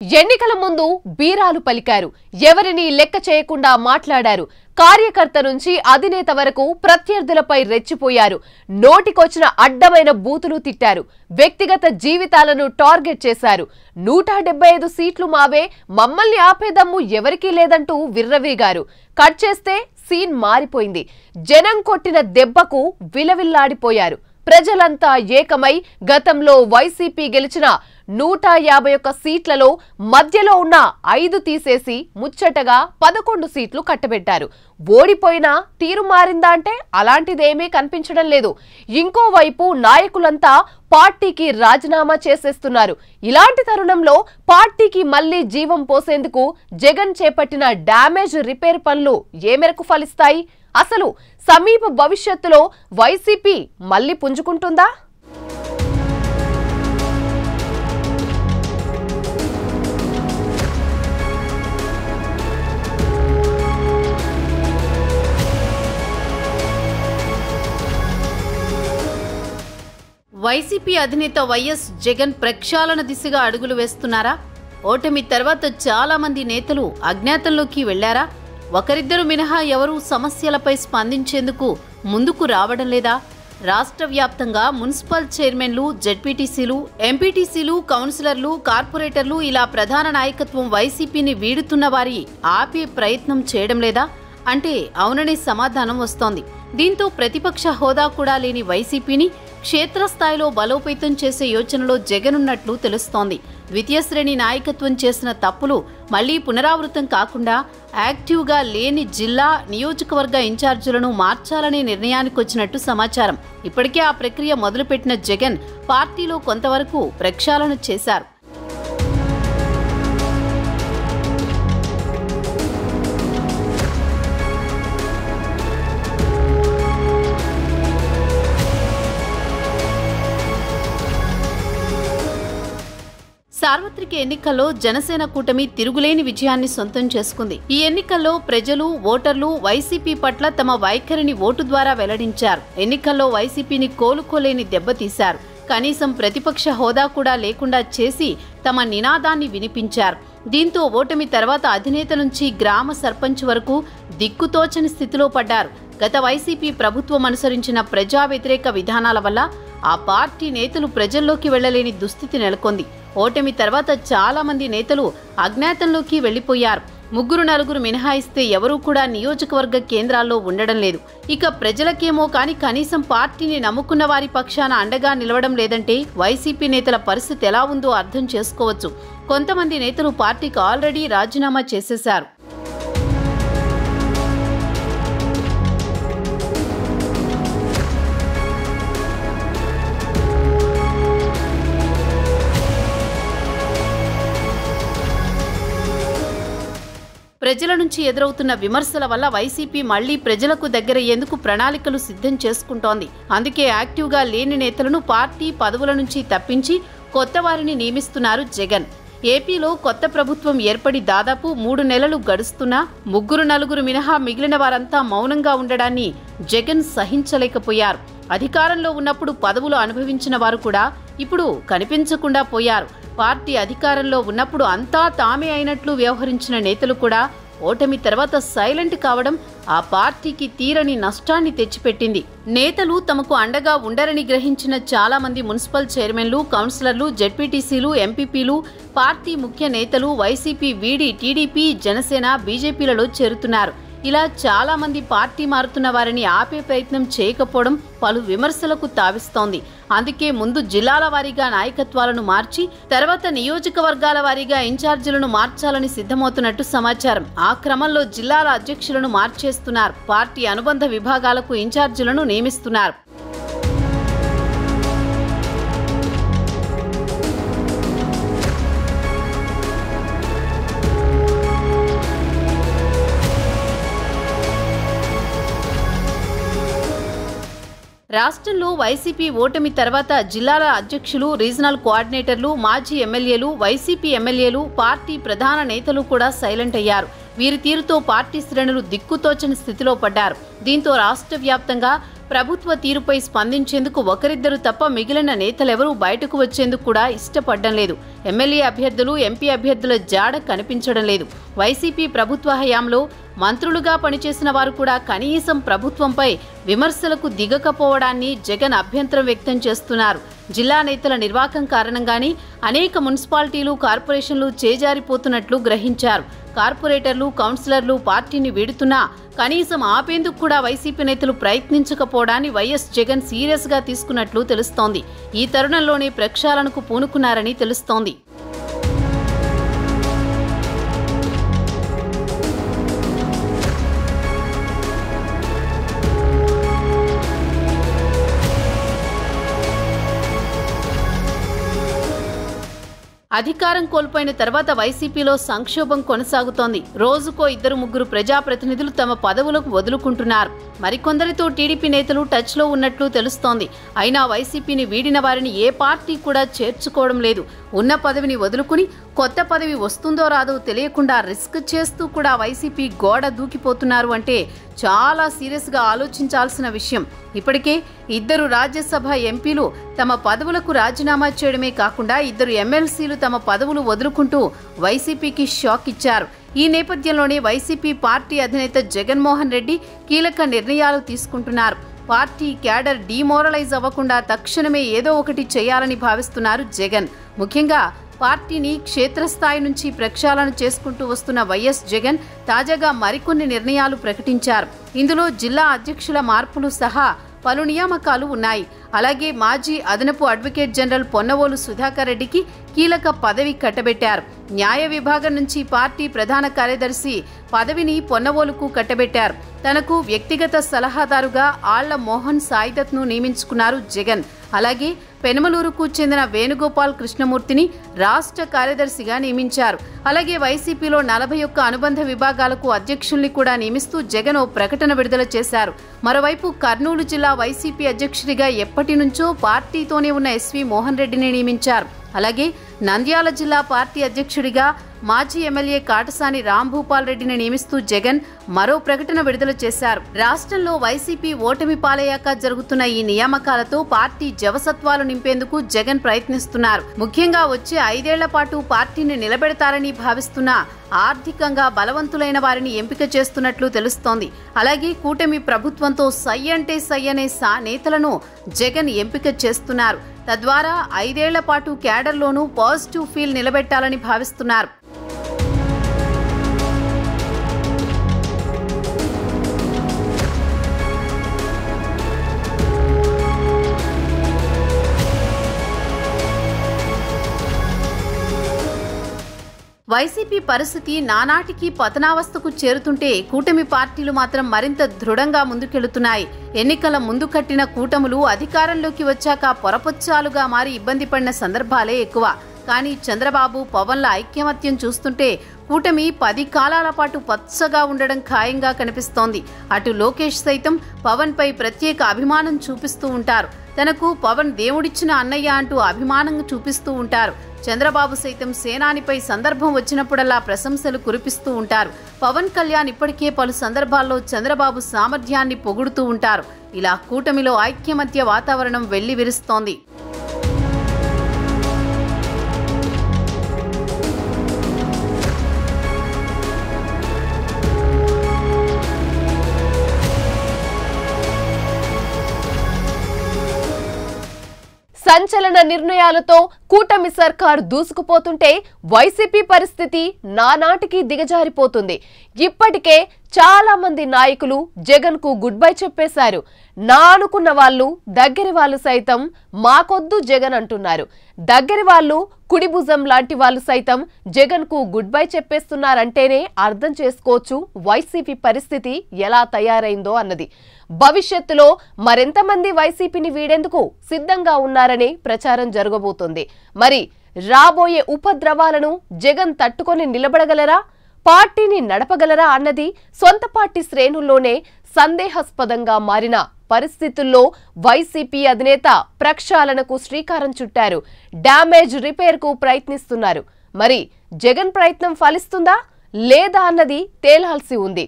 ఎన్నికల ముందు బీరాలు పలికారు. ఎవరిని లెక్క చేయకుండా మాట్లాడారు. కార్యకర్త నుంచి అధినేత వరకు ప్రత్యర్థులపై రెచ్చిపోయారు. నోటికొచ్చిన అడ్డమైన బూతులు తిట్టారు. వ్యక్తిగత జీవితాలను టార్గెట్ చేశారు. 175 సీట్లు మావే, మమ్మల్ని ఆపేదమ్ము ఎవరికీ లేదంటూ విర్రవీగారు. కట్ చేస్తే సీన్ మారిపోయింది. జనం కొట్టిన దెబ్బకు విలవిల్లాడిపోయారు. ప్రజలంతా ఏకమై గతంలో వైసీపీ గెలిచిన 151 సీట్లలో మధ్యలో ఉన్న 5 తీసేసి ముచ్చటగా 11 సీట్లు కట్టబెట్టారు. ఓడిపోయినా తీరు మారిందా అంటే అలాంటిదేమీ కనిపించడం లేదు. ఇంకోవైపు నాయకులంతా పార్టీకి రాజీనామా చేసేస్తున్నారు. ఇలాంటి తరుణంలో పార్టీకి మళ్లీ జీవం పోసేందుకు జగన్ చేపట్టిన డ్యామేజ్ రిపేర్ పనులు ఏ మేరకు ఫలిస్తాయి? అసలు సమీప భవిష్యత్తులో వైసీపీ మళ్లీ పుంజుకుంటుందా? వైసీపీ అధినేత వైఎస్ జగన్ ప్రక్షాళన దిశగా అడుగులు వేస్తున్నారా? ఓటమి తర్వాత చాలా మంది నేతలు అజ్ఞాతంలోకి వెళ్లారా? ఒకరిద్దరు మినహా ఎవరూ సమస్యలపై స్పందించేందుకు ముందుకు రావడం లేదా? రాష్ట్ర వ్యాప్తంగా మున్సిపల్ చైర్మన్లు, జెడ్పీటీసీలు, ఎంపీటీసీలు, కౌన్సిలర్లు, కార్పొరేటర్లు ఇలా ప్రధాన నాయకత్వం వైసీపీని వీడుతున్న వారి ఆపే ప్రయత్నం చేయడం లేదా అంటే అవుననే సమాధానం వస్తోంది. దీంతో ప్రతిపక్ష హోదా కూడా లేని వైసీపీని క్షేత్రస్థాయిలో బలోపేతం చేసే యోచనలో జగన్ ఉన్నట్లు తెలుస్తోంది. ద్వితీయ శ్రేణి నాయకత్వం చేసిన తప్పులు మళ్లీ పునరావృతం కాకుండా యాక్టివ్గా లేని జిల్లా, నియోజకవర్గ ఇన్ఛార్జీలను మార్చాలనే నిర్ణయానికొచ్చినట్టు సమాచారం. ఇప్పటికే ఆ ప్రక్రియ మొదలుపెట్టిన జగన్ పార్టీలో కొంతవరకు ప్రక్షాళన చేశారు. సార్వత్రిక ఎన్నికల్లో జనసేన కూటమి తిరుగులేని విజయాన్ని సొంతం చేసుకుంది. ఈ ఎన్నికల్లో ప్రజలు, ఓటర్లు వైసీపీ పట్ల తమ వైఖరిని ఓటు ద్వారా వెల్లడించారు. ఎన్నికల్లో వైసీపీని కోలుకోలేని దెబ్బతీశారు. కనీసం ప్రతిపక్ష హోదా కూడా లేకుండా చేసి తమ నినాదాన్ని వినిపించారు. దీంతో ఓటమి తర్వాత అధినేత నుంచి గ్రామ సర్పంచ్ వరకు దిక్కుతోచని స్థితిలో పడ్డారు. గత వైసీపీ ప్రభుత్వం అనుసరించిన ప్రజా వ్యతిరేక విధానాల వల్ల ఆ పార్టీ నేతలు ప్రజల్లోకి వెళ్లలేని దుస్థితి నెలకొంది. ఓటమి తర్వాత చాలా మంది నేతలు అజ్ఞాతంలోకి వెళ్లిపోయారు. 3-4 మినహాయిస్తే ఎవరూ కూడా నియోజకవర్గ కేంద్రాల్లో ఉండడం లేదు. ఇక ప్రజలకేమో కానీ కనీసం పార్టీని నమ్ముకున్న వారి పక్షాన అండగా నిలవడం లేదంటే వైసీపీ నేతల పరిస్థితి ఎలా ఉందో అర్థం చేసుకోవచ్చు. కొంతమంది నేతలు పార్టీకి ఆల్రెడీ రాజీనామా చేసేశారు. ప్రజల నుంచి ఎదురవుతున్న విమర్శల వల్ల వైసీపీ మళ్లీ ప్రజలకు దగ్గరయ్యేందుకు ప్రణాళికలు సిద్ధం చేసుకుంటోంది. అందుకే యాక్టివ్గా లేని నేతలను పార్టీ పదవుల నుంచి తప్పించి కొత్త వారిని నియమిస్తున్నారు జగన్. ఏపీలో కొత్త ప్రభుత్వం ఏర్పడి దాదాపు 3 నెలలు గడుస్తున్నా 3-4 మినహా మిగిలిన వారంతా మౌనంగా ఉండడాన్ని జగన్ సహించలేకపోయారు. అధికారంలో ఉన్నప్పుడు పదవులు అనుభవించిన వారు కూడా ఇప్పుడు కనిపించకుండా పోయారు. పార్టీ అధికారంలో ఉన్నప్పుడు అంతా తామే అయినట్లు వ్యవహరించిన నేతలు కూడా ఓటమి తర్వాత సైలెంట్ కావడం ఆ పార్టీకి తీరని నష్టాన్ని తెచ్చిపెట్టింది. నేతలు తమకు అండగా ఉండరని గ్రహించిన చాలా మంది మున్సిపల్ చైర్మన్లు, కౌన్సిలర్లు, జెడ్పీటీసీలు, ఎంపీపీలు, పార్టీ ముఖ్య నేతలు వైసీపీ వీడి టీడీపీ, జనసేన, బీజేపీలలో చేరుతున్నారు. ఇలా చాలా మంది పార్టీ మారుతున్న వారిని ఆపే ప్రయత్నం చేయకపోవడం పలు విమర్శలకు తావిస్తోంది. అందుకే ముందు జిల్లాల వారీగా నాయకత్వాలను మార్చి తర్వాత నియోజకవర్గాల వారీగా ఇన్ఛార్జీలను మార్చాలని సిద్ధమవుతున్నట్టు సమాచారం. ఆ క్రమంలో జిల్లాల అధ్యక్షులను మార్చేస్తున్నారు. పార్టీ అనుబంధ విభాగాలకు ఇన్ఛార్జీలను నియమిస్తున్నారు. రాష్ట్రంలో వైసీపీ ఓటమి తర్వాత జిల్లాల అధ్యక్షులు, రీజనల్ కోఆర్డినేటర్లు, మాజీ ఎమ్మెల్యేలు, వైసీపీ ఎమ్మెల్యేలు, పార్టీ ప్రధాన నేతలు కూడా సైలెంట్ అయ్యారు. వీరి తీరుతో పార్టీ శ్రేణులు దిక్కుతోచని స్థితిలో పడ్డారు. దీంతో రాష్ట్ర వ్యాప్తంగా ప్రభుత్వ తీరుపై స్పందించేందుకు ఒకరిద్దరు తప్ప మిగిలిన నేతలెవరూ బయటకు వచ్చేందుకు కూడా ఇష్టపడడం లేదు. ఎమ్మెల్యే అభ్యర్థులు, ఎంపీ అభ్యర్థుల జాడ కనిపించడం లేదు. వైసీపీ ప్రభుత్వ హయాంలో మంత్రులుగా పనిచేసిన వారు కూడా కనీసం ప్రభుత్వంపై విమర్శలకు దిగకపోవడాన్ని జగన్ అభ్యంతరం వ్యక్తం చేస్తున్నారు. జిల్లా నేతల నిర్వాకం కారణంగానే అనేక మున్సిపాలిటీలు, కార్పొరేషన్లు చేజారిపోతున్నట్లు గ్రహించారు. కార్పొరేటర్లు, కౌన్సిలర్లు పార్టీని వీడుతున్నా కనీసం ఆపేందుకు కూడా వైసీపీ నేతలు ప్రయత్నించకపోవడాన్ని వైఎస్ జగన్ సీరియస్ గా తీసుకున్నట్లు తెలుస్తోంది. ఈ తరుణంలోనే ప్రక్షాళనకు పూనుకున్నారని తెలుస్తోంది. అధికారం కోల్పోయిన తర్వాత వైసీపీలో సంక్షోభం కొనసాగుతోంది. రోజుకో ఇద్దరు ముగ్గురు ప్రజాప్రతినిధులు తమ పదవులకు వదులుకుంటున్నారు. మరికొందరితో టీడీపీ నేతలు టచ్లో ఉన్నట్లు తెలుస్తోంది. అయినా వైసీపీని వీడిన వారిని ఏ పార్టీ కూడా చేర్చుకోవడం లేదు. ఉన్న పదవిని వదులుకుని కొత్త పదవి వస్తుందో రాదో తెలియకుండా రిస్క్ చేస్తూ కూడా వైసీపీ గోడ దూకిపోతున్నారు అంటే చాలా సీరియస్గా ఆలోచించాల్సిన విషయం. ఇప్పటికే ఇద్దరు రాజ్యసభ ఎంపీలు తమ పదవులకు రాజీనామా చేయడమే కాకుండా ఇద్దరు ఎమ్మెల్సీలు తమ పదవులు వదులుకుంటూ వైసీపీకి షాక్ ఇచ్చారు. ఈ నేపథ్యంలోనే వైసీపీ పార్టీ అధినేత జగన్మోహన్ రెడ్డి కీలక నిర్ణయాలు తీసుకుంటున్నారు. పార్టీ క్యాడర్ డీమోరలైజ్ అవ్వకుండా తక్షణమే ఏదో ఒకటి చేయాలని భావిస్తున్నారు జగన్. ముఖ్యంగా పార్టీని క్షేత్రస్థాయి నుంచి ప్రక్షాళన చేసుకుంటూ వస్తున్న వైఎస్ జగన్ తాజాగా మరికొన్ని నిర్ణయాలు ప్రకటించారు. ఇందులో జిల్లా అధ్యక్షుల మార్పులు సహా పలు నియామకాలు ఉన్నాయి. అలాగే మాజీ అదనపు అడ్వకేట్ జనరల్ పొన్నవోలు సుధాకర్ రెడ్డికి కీలక పదవి కట్టబెట్టారు. న్యాయ విభాగం నుంచి పార్టీ ప్రధాన కార్యదర్శి పదవిని పొన్నవోలుకు కట్టబెట్టారు. తనకు వ్యక్తిగత సలహాదారుగా ఆళ్ల మోహన్ సాయిదత్ను నియమించుకున్నారు జగన్. అలాగే పెనమలూరుకు చెందిన వేణుగోపాల్ కృష్ణమూర్తిని రాష్ట్ర కార్యదర్శిగా నియమించారు. అలాగే వైసీపీలో 41 అనుబంధ విభాగాలకు అధ్యక్షుల్ని కూడా నియమిస్తూ జగన్ ఓ ప్రకటన విడుదల చేశారు. మరోవైపు కర్నూలు జిల్లా వైసీపీ అధ్యక్షుడిగా ఎప్పటి నుంచో పార్టీతోనే ఉన్న ఎస్వి మోహన్ రెడ్డిని నియమించారు. అలాగే నంద్యాల జిల్లా పార్టీ అధ్యక్షుడిగా మాజీ ఎమ్మెల్యే కాటసాని రాంభూపాల్ రెడ్డిని నియమిస్తూ జగన్ మరో ప్రకటన విడుదల చేశారు. రాష్ట్రంలో వైసీపీ ఓటమి పాలయ్యాక జరుగుతున్న ఈ నియామకాలతో పార్టీ జవసత్వాలు నింపేందుకు జగన్ ప్రయత్నిస్తున్నారు. ముఖ్యంగా వచ్చే 5 ఏళ్ల పాటు పార్టీని నిలబెడతారని భావిస్తున్న ఆర్థికంగా బలవంతులైన వారిని ఎంపిక చేస్తున్నట్లు తెలుస్తోంది. అలాగే కూటమి ప్రభుత్వంతో సై అంటే సై అనే నేతలను జగన్ ఎంపిక చేస్తున్నారు. తద్వారా 5 ఏళ్ల పాటు క్యాడర్లోనూ పాజిటివ్ ఫీల్ నిలబెట్టాలని భావిస్తున్నారు. వైసీపీ పరిస్థితి నానాటికి పతనావస్థకు చేరుతుంటే కూటమి పార్టీలు మాత్రం మరింత దృఢంగా ముందుకెళ్తున్నాయి. ఎన్నికల ముందు కట్టిన కూటములు అధికారంలోకి వచ్చాక పొరపొచ్చాలుగా మారి ఇబ్బంది పడిన సందర్భాలే ఎక్కువ. కానీ చంద్రబాబు, పవన్ల ఐక్యమత్యం చూస్తుంటే కూటమి 10 కాలాల పాటు పచ్చగా ఉండడం ఖాయంగా కనిపిస్తోంది. అటు లోకేష్ సైతం పవన్ పై ప్రత్యేక అభిమానం చూపిస్తూ ఉంటారు. తనకు పవన్ దేవుడిచ్చిన అన్నయ్య అంటూ అభిమానం చూపిస్తూ ఉంటారు. చంద్రబాబు సైతం సేనానిపై సందర్భం వచ్చినప్పుడల్లా ప్రశంసలు కురిపిస్తూ ఉంటారు. పవన్ కళ్యాణ్ ఇప్పటికే పలు సందర్భాల్లో చంద్రబాబు సామర్థ్యాన్ని పొగుడుతూ ఉంటారు. ఇలా కూటమిలో ఐక్యమత్య వాతావరణం వెల్లివిరుస్తోంది. సంచలన నిర్ణయాలతో కూటమి సర్కారు దూసుకుపోతుంటే వైసీపీ పరిస్థితి నానాటికి దిగజారిపోతుంది. ఇప్పటికే చాలా మంది నాయకులు జగన్ కు గుడ్ బై చెప్పేశారు. నా అనుకున్న వాళ్ళు, దగ్గరి వాళ్ళు సైతం మాకొద్దు జగన్ అంటున్నారు. దగ్గరి వాళ్ళు, కుడి భుజం లాంటి వాళ్ళు సైతం జగన్ కు గుడ్ బై చెప్పేస్తున్నారంటేనే అర్థం చేసుకోవచ్చు వైసీపీ పరిస్థితి ఎలా తయారైందో అన్నది. భవిష్యత్తులో మరెంతమంది వైసీపీని వీడేందుకు సిద్ధంగా ఉన్నారనే ప్రచారం జరగబోతోంది. మరి రాబోయే ఉపద్రవాలను జగన్ తట్టుకొని నిలబడగలరా, పార్టీని నడపగలరా అన్నది సొంత పార్టీ శ్రేణుల్లోనే సందేహాస్పదంగా మారిన పరిస్థితుల్లో వైసీపీ అధినేత ప్రక్షాళనకు శ్రీకారం చుట్టారు. డ్యామేజ్ రిపేర్ కు ప్రయత్నిస్తున్నారు. మరి జగన్ ప్రయత్నం ఫలిస్తుందా లేదా అన్నది అన్నది తేలాల్సి ఉంది.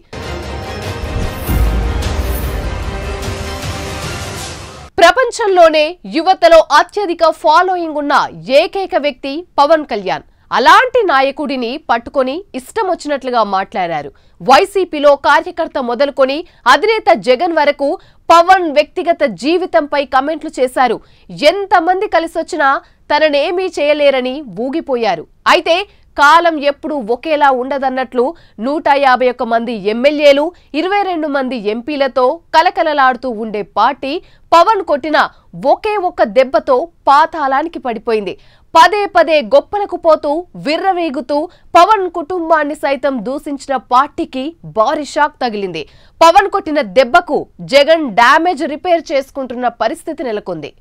ప్రపంచంలోనే యువతలో అత్యధిక ఫాలోయింగ్ ఉన్న ఏకైక వ్యక్తి పవన్ కళ్యాణ్. అలాంటి నాయకుడిని పట్టుకొని ఇష్టం వచ్చినట్లుగా మాట్లాడారు. వైసీపీలో కార్యకర్త మొదలుకొని అధినేత జగన్ వరకు పవన్ వ్యక్తిగత జీవితంపై కమెంట్లు చేశారు. ఎంతమంది కలిసొచ్చినా తననేమీ చేయలేరని ఊగిపోయారు. అయితే కాలం ఎప్పుడూ ఒకేలా ఉండదన్నట్లు 151 మంది ఎమ్మెల్యేలు 22 మంది ఎంపీలతో కలకలలాడుతూ ఉండే పార్టీ పవన్ కొట్టిన ఒకే ఒక్క దెబ్బతో పాతాళానికి పడిపోయింది. పదే పదే గొప్పలకు పోతూ విర్రవేగుతూ పవన్ కుటుంబాన్ని సైతం దూషించిన పార్టీకి భారీ షాక్ తగిలింది. పవన్ కొట్టిన దెబ్బకు జగన్ డ్యామేజ్ రిపేర్ చేసుకుంటున్న పరిస్థితి నెలకొంది.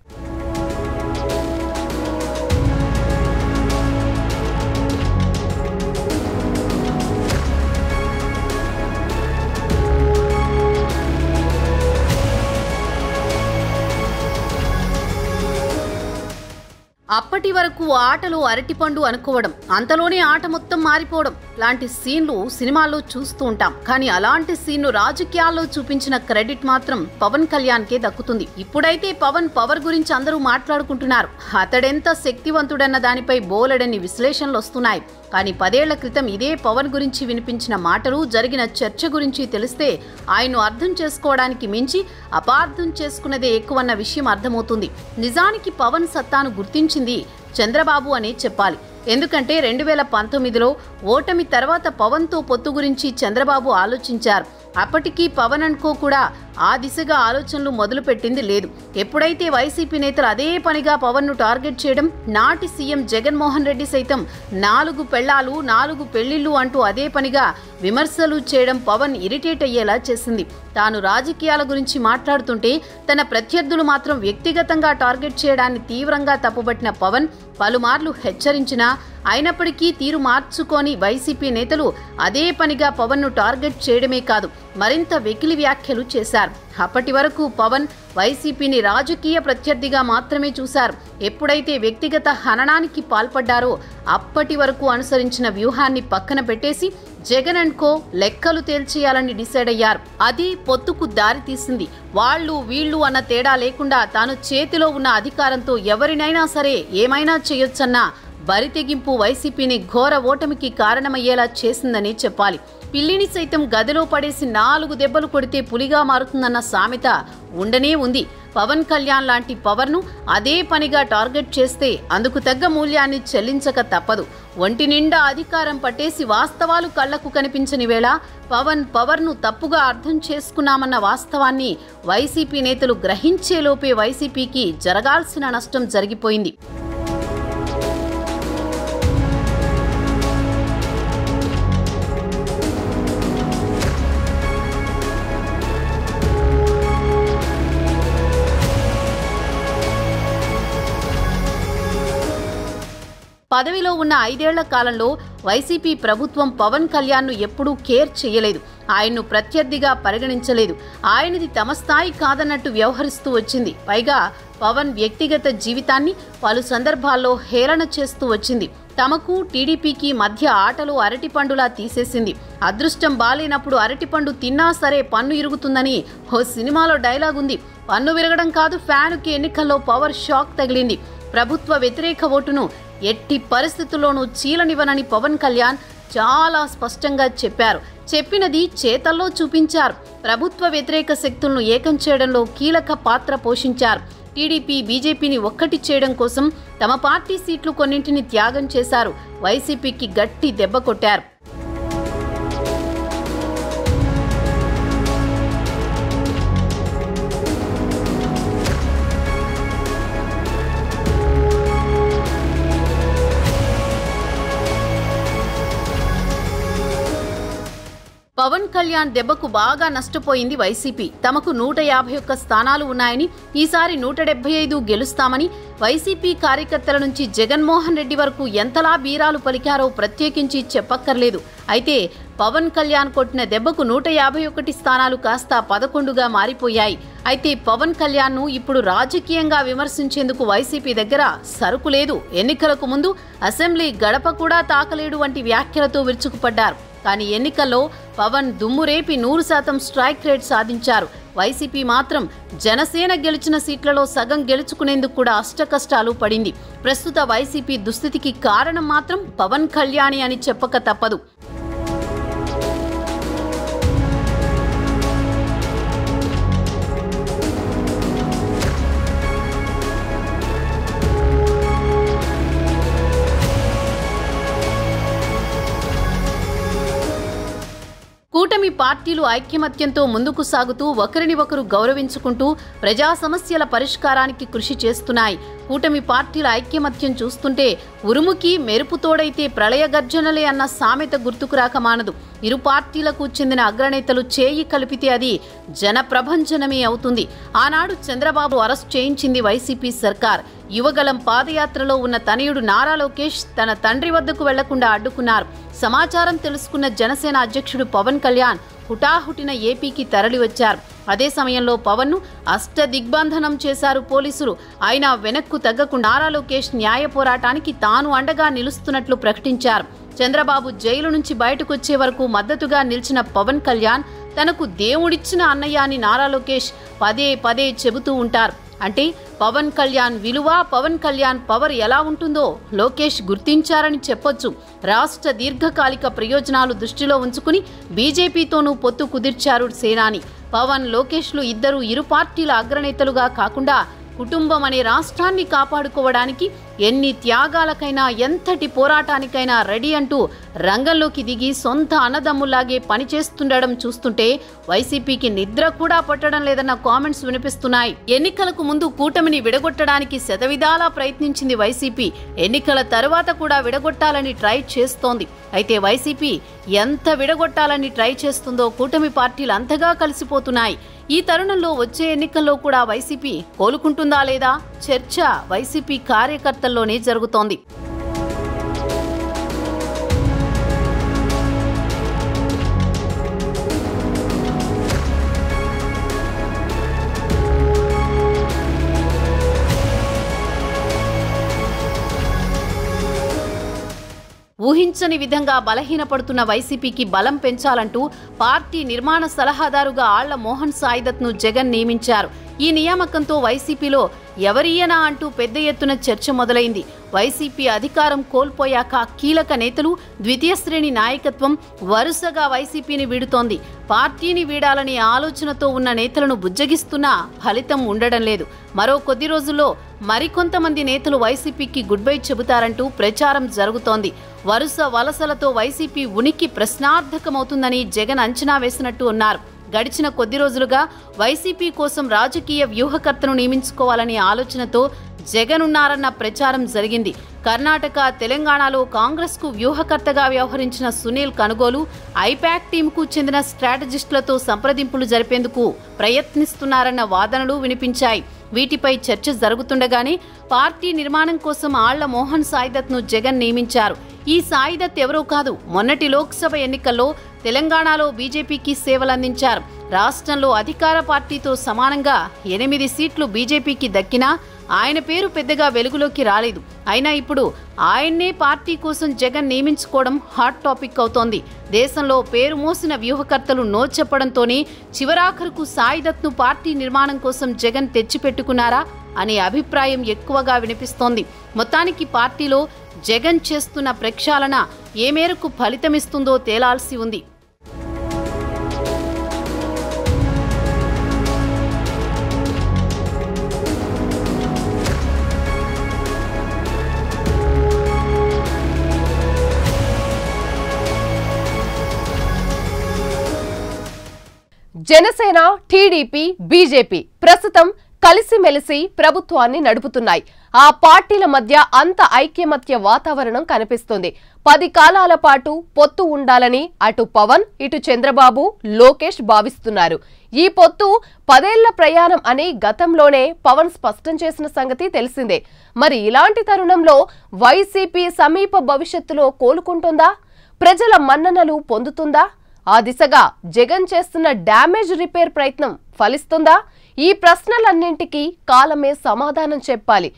అప్పటి వరకు ఆటలో అరటిపండు అనుకోవడం, అంతలోనే ఆట మొత్తం మారిపోవడం లాంటి సీన్లు సినిమాల్లో చూస్తూ ఉంటాం. కానీ అలాంటి సీన్ను రాజకీయాల్లో చూపించిన క్రెడిట్ మాత్రం పవన్ కళ్యాణ్కే దక్కుతుంది. ఇప్పుడైతే పవన్ పవర్ గురించి అందరూ మాట్లాడుకుంటున్నారు. అతడెంత శక్తివంతుడన్న దానిపై బోలెడన్ని విశ్లేషణలు వస్తున్నాయి. కానీ 10 ఏళ్ల క్రితం ఇదే పవన్ గురించి వినిపించిన మాటలు, జరిగిన చర్చ గురించి తెలిస్తే ఆయన్ను అర్థం చేసుకోవడానికి మించి అపార్థం చేసుకున్నదే ఎక్కువన్న విషయం అర్థమవుతుంది. నిజానికి పవన్ సత్తాను గుర్తించింది చంద్రబాబు అనే చెప్పాలి. ఎందుకంటే 2019లో ఓటమి తర్వాత పవన్తో పొత్తు గురించి చంద్రబాబు ఆలోచించారు. అప్పటికీ పవన్ అనుకో కూడా ఆ దిశగా ఆలోచనలు మొదలుపెట్టింది లేదు. ఎప్పుడైతే వైసీపీ నేతలు అదే పనిగా పవన్ను టార్గెట్ చేయడం, నాటి సీఎం జగన్మోహన్ రెడ్డి సైతం 4 పెళ్లాలు 4 పెళ్లిళ్లు అంటూ అదే పనిగా విమర్శలు చేయడం పవన్ ఇరిటేట్ అయ్యేలా చేసింది. తాను రాజకీయాల గురించి మాట్లాడుతుంటే తన ప్రత్యర్థులు మాత్రం వ్యక్తిగతంగా టార్గెట్ చేయడాన్ని తీవ్రంగా తప్పుబట్టిన పవన్ పలుమార్లు హెచ్చరించినా అయినప్పటికీ తీరు మార్చుకొని వైసీపీ నేతలు అదే పనిగా పవన్ను టార్గెట్ చేయడమే కాదు, మరింత వెకిలి వ్యాఖ్యలు చేశారు. అప్పటి వరకు పవన్ వైసీపీని రాజకీయ ప్రత్యర్థిగా మాత్రమే చూశారు. ఎప్పుడైతే వ్యక్తిగత హననానికి పాల్పడ్డారో అప్పటి వరకు అనుసరించిన వ్యూహాన్ని పక్కన పెట్టేసి జగన్ అండ్ కో లెక్కలు తేల్చేయాలని డిసైడ్ అయ్యారు. అది పొత్తుకు దారి తీసింది. వాళ్ళు వీళ్ళు అన్న తేడా లేకుండా తాను చేతిలో ఉన్న అధికారంతో ఎవరినైనా సరే ఏమైనా చేయొచ్చన్న బరితెగింపు వైసీపీని ఘోర ఓటమికి కారణమయ్యేలా చేసిందని చెప్పాలి. పిల్లిని సైతం గదిలో పడేసి 4 దెబ్బలు కొడితే పులిగా మారుతుందన్న సామెత ఉండనే ఉంది. పవన్ కళ్యాణ్ లాంటి పవర్ను అదే పనిగా టార్గెట్ చేస్తే అందుకు తగ్గ మూల్యాన్ని చెల్లించక తప్పదు. ఒంటి నిండా అధికారం పట్టేసి వాస్తవాలు కళ్లకు కనిపించని వేళ పవర్ను తప్పుగా అర్థం చేసుకున్నామన్న వాస్తవాన్ని వైసీపీ నేతలు గ్రహించేలోపే వైసీపీకి జరగాల్సిన నష్టం జరిగిపోయింది. పదవిలో ఉన్న 5 ఏళ్ల కాలంలో వైసీపీ ప్రభుత్వం పవన్ కళ్యాణ్ను ఎప్పుడూ కేర్ చేయలేదు. ఆయన్ను ప్రత్యర్థిగా పరిగణించలేదు. ఆయనది తమ స్థాయి కాదన్నట్టు వ్యవహరిస్తూ వచ్చింది. పైగా పవన్ వ్యక్తిగత జీవితాన్ని పలు సందర్భాల్లో హేళన చేస్తూ వచ్చింది. తమకు టీడీపీకి మధ్య ఆటలు అరటిపండులా తీసేసింది. అదృష్టం బాలేనప్పుడు అరటిపండు తిన్నా సరే పన్ను ఇరుగుతుందని ఓ సినిమాలో డైలాగ్ ఉంది. పన్ను విరగడం కాదు, ఫ్యానుకి ఎన్నికల్లో పవర్ షాక్ తగిలింది. ప్రభుత్వ వ్యతిరేక ఓటును ఎట్టి పరిస్థితుల్లోనూ చీలనివ్వనని పవన్ కళ్యాణ్ చాలా స్పష్టంగా చెప్పారు. చెప్పినది చేతల్లో చూపించారు. ప్రభుత్వ వ్యతిరేక శక్తులను ఏకం చేయడంలో కీలక పాత్ర పోషించారు. టీడీపీ బీజేపీని ఒక్కటి చేయడం కోసం తమ పార్టీ సీట్లు కొన్నింటిని త్యాగం చేశారు. వైసీపీకి గట్టి దెబ్బ కొట్టారు. పవన్ కళ్యాణ్ దెబ్బకు బాగా నష్టపోయింది వైసీపీ. తమకు 151 స్థానాలు ఉన్నాయని, ఈసారి 175 గెలుస్తామని వైసీపీ కార్యకర్తల నుంచి జగన్మోహన్ రెడ్డి వరకు ఎంతలా బీరాలు పలికారో ప్రత్యేకించి చెప్పక్కర్లేదు. అయితే పవన్ కళ్యాణ్ కొట్టిన దెబ్బకు 151 స్థానాలు కాస్త 11గా మారిపోయాయి. అయితే పవన్ కళ్యాణ్ను ఇప్పుడు రాజకీయంగా విమర్శించేందుకు వైసీపీ దగ్గర సరుకు లేదు. ఎన్నికలకు ముందు అసెంబ్లీ గడప కూడా తాకలేడు వంటి వ్యాఖ్యలతో విరుచుకుపడ్డారు. కానీ ఎన్నికల్లో పవన్ దుమ్మురేపి 100% స్ట్రైక్ రేట్ సాధించారు. వైసీపీ మాత్రం జనసేన గెలిచిన సీట్లలో సగం గెలుచుకునేందుకు కూడా అష్టకష్టాలు పడింది. ప్రస్తుత వైసీపీ దుస్థితికి కారణం మాత్రం పవన్ కళ్యాణ్ అని చెప్పక తప్పదు. కూటమి పార్టీలు ఐక్యమత్యంతో ముందుకు సాగుతూ ఒకరిని ఒకరు గౌరవించుకుంటూ ప్రజా సమస్యల పరిష్కారానికి కృషి చేస్తున్నాయి. కూటమి పార్టీల ఐక్యమత్యం చూస్తుంటే ఉరుముకి మెరుపుతోడైతే ప్రళయ గర్జనలే అన్న సామెత గుర్తుకు రాక మానదు. ఇరు పార్టీలకు చెందిన అగ్రనేతలు చేయి కలిపితే అది జనప్రభంజనమే అవుతుంది. ఆనాడు చంద్రబాబు అరెస్ట్ చేయించింది వైసీపీ సర్కార్. యువగలం పాదయాత్రలో ఉన్న తనయుడు నారా లోకేష్ తన తండ్రి వద్దకు వెళ్లకుండా అడ్డుకున్నారు. సమాచారం తెలుసుకున్న జనసేన అధ్యక్షుడు పవన్ కళ్యాణ్ హుటాహుటిన ఏపీకి తరలివచ్చారు. అదే సమయంలో పవన్ ను అష్ట దిగ్బంధనం చేశారు పోలీసులు. అయినా వెనక్కు తగ్గకుండా నారా లోకేష్ న్యాయ పోరాటానికి తాను అండగా నిలుస్తున్నట్లు ప్రకటించారు. చంద్రబాబు జైలు నుంచి బయటకొచ్చే వరకు మద్దతుగా నిలిచిన పవన్ కళ్యాణ్ తనకు దేవుడిచ్చిన అన్నయ్య అని నారా లోకేష్ పదే పదే చెబుతూ ఉంటారు. అంటే పవన్ కళ్యాణ్ విలువ, పవన్ కళ్యాణ్ పవర్ ఎలా ఉంటుందో లోకేష్ గుర్తించారని చెప్పొచ్చు. రాష్ట్ర దీర్ఘకాలిక ప్రయోజనాలు దృష్టిలో ఉంచుకుని బీజేపీతోనూ పొత్తు కుదిర్చారు సేనాని. పవన్, లోకేష్లు ఇద్దరు ఇరు పార్టీల అగ్రనేతలుగా కాకుండా కుటుంబం అనే రాష్ట్రాన్ని కాపాడుకోవడానికి ఎన్ని త్యాగాలకైనా ఎంతటి పోరాటానికైనా రెడీ అంటూ రంగంలోకి దిగి సొంత అన్నదమ్ములాగే పనిచేస్తుండడం చూస్తుంటే వైసీపీకి నిద్ర కూడా పట్టడం లేదన్న కామెంట్స్ వినిపిస్తున్నాయి. ఎన్నికలకు ముందు కూటమిని విడగొట్టడానికి శతవిధాలా ప్రయత్నించింది వైసీపీ. ఎన్నికల తర్వాత కూడా విడగొట్టాలని ట్రై చేస్తోంది. అయితే వైసీపీ ఎంత విడగొట్టాలని ట్రై చేస్తుందో కూటమి పార్టీలు అంతగా కలిసిపోతున్నాయి. ఈ తరుణంలో వచ్చే ఎన్నికల్లో కూడా వైసీపీ కోలుకుంటుందా లేదా చర్చ వైసీపీ కార్యకర్తల్లోనే జరుగుతోంది. ఊహించని విధంగా బలహీనపడుతున్న వైసీపీకి బలం పెంచాలంటూ పార్టీ నిర్మాణ సలహాదారుగా ఆళ్ల మోహన్ సాయిదత్ను జగన్ నియమించారు. ఈ నియామకంతో వైసీపీలో ఎవరియనా అంటూ పెద్ద ఎత్తున చర్చ మొదలైంది. వైసీపీ అధికారం కోల్పోయాక కీలక నేతలు, ద్వితీయ శ్రేణి నాయకత్వం వరుసగా వైసీపీని వీడుతోంది. పార్టీని వీడాలనే ఆలోచనతో ఉన్న నేతలను బుజ్జగిస్తున్నా ఫలితం ఉండడం లేదు. మరో కొద్ది రోజుల్లో మరికొంతమంది నేతలు వైసీపీకి గుడ్ బై చెబుతారంటూ ప్రచారం జరుగుతోంది. వరుస వలసలతో వైసీపీ ఉనికి ప్రశ్నార్థకమవుతుందని జగన్ అంచనా వేసినట్టు ఉన్నారు. గడిచిన కొద్ది రోజులుగా వైసీపీ కోసం రాజకీయ వ్యూహకర్తను నియమించుకోవాలనే ఆలోచనతో జగన్ ఉన్నారన్న ప్రచారం జరిగింది. కర్ణాటక, తెలంగాణలో కాంగ్రెస్కు వ్యూహకర్తగా వ్యవహరించిన సునీల్ కనుగోలు ఐపాక్ టీంకు చెందిన స్ట్రాటజిస్టులతో సంప్రదింపులు జరిపేందుకు ప్రయత్నిస్తున్నారన్న వాదనలు వినిపించాయి. వీటిపై చర్చ జరుగుతుండగానే పార్టీ నిర్మాణం కోసం ఆళ్ల మోహన్ సాయిదత్ను జగన్ నియమించారు. ఈ సాయిదత్ ఎవరో కాదు, మొన్నటి లోక్సభ ఎన్నికల్లో తెలంగాణలో బీజేపీకి సేవలందించారు. రాష్ట్రంలో అధికార పార్టీతో సమానంగా 8 సీట్లు బీజేపీకి దక్కినా ఆయన పేరు పెద్దగా వెలుగులోకి రాలేదు. అయినా ఇప్పుడు ఆయన్నే పార్టీ కోసం జగన్ నియమించుకోవడం హాట్ టాపిక్ అవుతోంది. దేశంలో పేరు మోసిన వ్యూహకర్తలు నో చెప్పడంతోనే చివరాఖరుకు సాయిదత్ను పార్టీ నిర్మాణం కోసం జగన్ తెచ్చిపెట్టుకున్నారా అనే అభిప్రాయం ఎక్కువగా వినిపిస్తోంది. మొత్తానికి పార్టీలో జగన్ చేస్తున్న ప్రక్షాళన ఏ మేరకు ఫలితమిస్తుందో తేలాల్సి ఉంది. జనసేన, టీడీపీ, బీజేపీ ప్రస్తుతం కలిసిమెలిసి ప్రభుత్వాన్ని నడుపుతున్నాయి. ఆ పార్టీల మధ్య అంత ఐక్యమత్య వాతావరణం కనిపిస్తుంది. 10 కాలాల పాటు పొత్తు ఉండాలని అటు పవన్, ఇటు చంద్రబాబు, లోకేష్ భావిస్తున్నారు. ఈ పొత్తు 10 ఏళ్ల ప్రయాణం అని గతంలోనే పవన్ స్పష్టం చేసిన సంగతి తెలిసిందే. మరి ఇలాంటి తరుణంలో వైసీపీ సమీప భవిష్యత్తులో కోలుకుంటుందా? ప్రజల మన్ననలు పొందుతుందా? ఆ దిశగా జగన్ చేస్తున్న డ్యామేజ్ రిపేర్ ప్రయత్నం ఫలిస్తుందా? ఈ ప్రశ్నలన్నింటికీ కాలమే సమాధానం చెప్పాలి.